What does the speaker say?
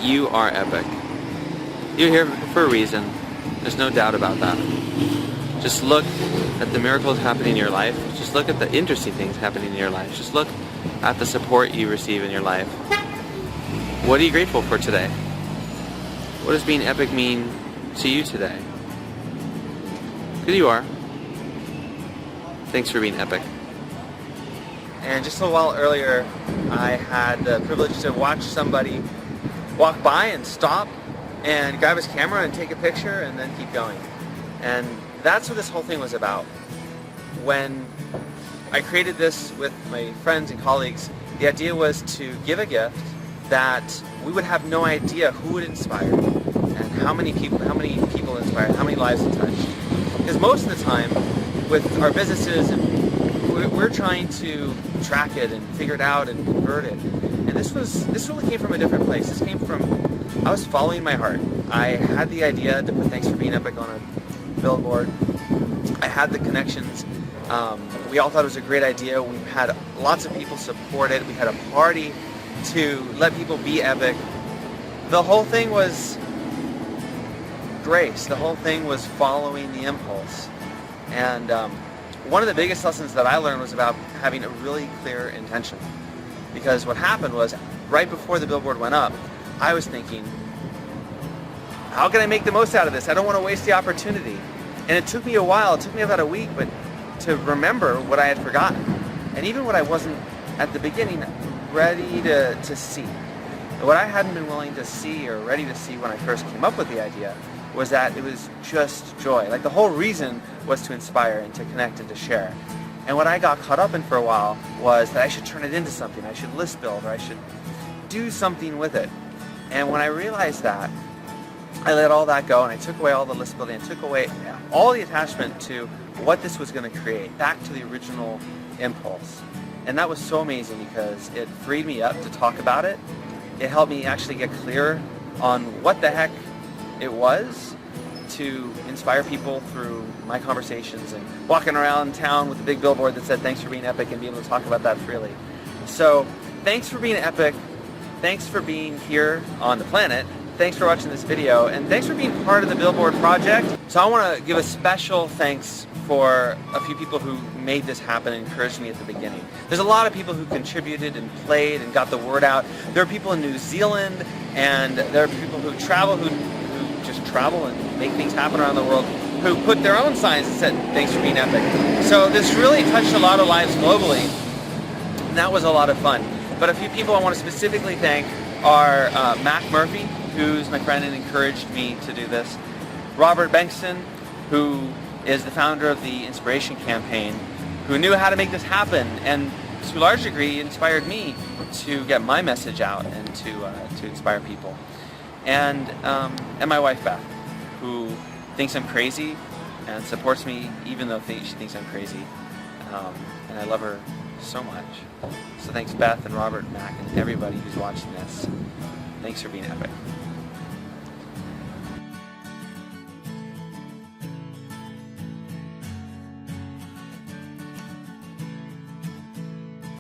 You are epic. You're here for a reason. There's no doubt about that. Just look at the miracles happening in your life. Just look at the interesting things happening in your life. Just look at the support you receive in your life. What are you grateful for today? What does being epic mean to you today? Because you are. Thanks for being epic. And just a while earlier, I had the privilege to watch somebody walk by and stop and grab his camera and take a picture and then keep going. And that's what this whole thing was about. When I created this with my friends and colleagues, the idea was to give a gift that we would have no idea who would inspire and how many people inspired, how many lives it touched. Because most of the time with our businesses, and we're trying to track it and figure it out and convert it. And this really came from a different place. This came from, I was following my heart. I had the idea to put Thanks for Being Epic on a billboard. I had the connections. We all thought it was a great idea. We had lots of people support it. We had a party to let people be epic. The whole thing was grace. The whole thing was following the impulse. And one of the biggest lessons that I learned was about having a really clear intention. Because what happened was, right before the billboard went up, I was thinking, how can I make the most out of this? I don't want to waste the opportunity. And it took me a while, it took me about a week, but to remember what I had forgotten. And even what I wasn't, at the beginning, ready to see. What I hadn't been willing to see or ready to see when I first came up with the idea was that it was just joy. Like the whole reason was to inspire and to connect and to share. And what I got caught up in for a while was that I should turn it into something. I should list build, or I should do something with it. And when I realized that, I let all that go and I took away all the list building, I took away all the attachment to what this was going to create, back to the original impulse. And that was so amazing because it freed me up to talk about it. It helped me actually get clear on what the heck it was to inspire people through my conversations and walking around town with a big billboard that said thanks for being epic and being able to talk about that freely. So thanks for being epic. Thanks for being here on the planet. Thanks for watching this video, and thanks for being part of the Billboard project. So I want to give a special thanks for a few people who made this happen and encouraged me at the beginning. There's a lot of people who contributed and played and got the word out. There are people in New Zealand, and there are people who travel, who just travel and make things happen around the world, who put their own signs that said, thanks for being epic. So this really touched a lot of lives globally, and that was a lot of fun. But a few people I want to specifically thank are Mac Murphy, who's my friend and encouraged me to do this, Robert Bankston, who is the founder of the Inspiration Campaign, who knew how to make this happen and to a large degree inspired me to get my message out and to inspire people. And my wife Beth, who thinks I'm crazy and supports me even though she thinks I'm crazy. And I love her so much. So thanks Beth and Robert and Mac and everybody who's watching this. Thanks for being epic.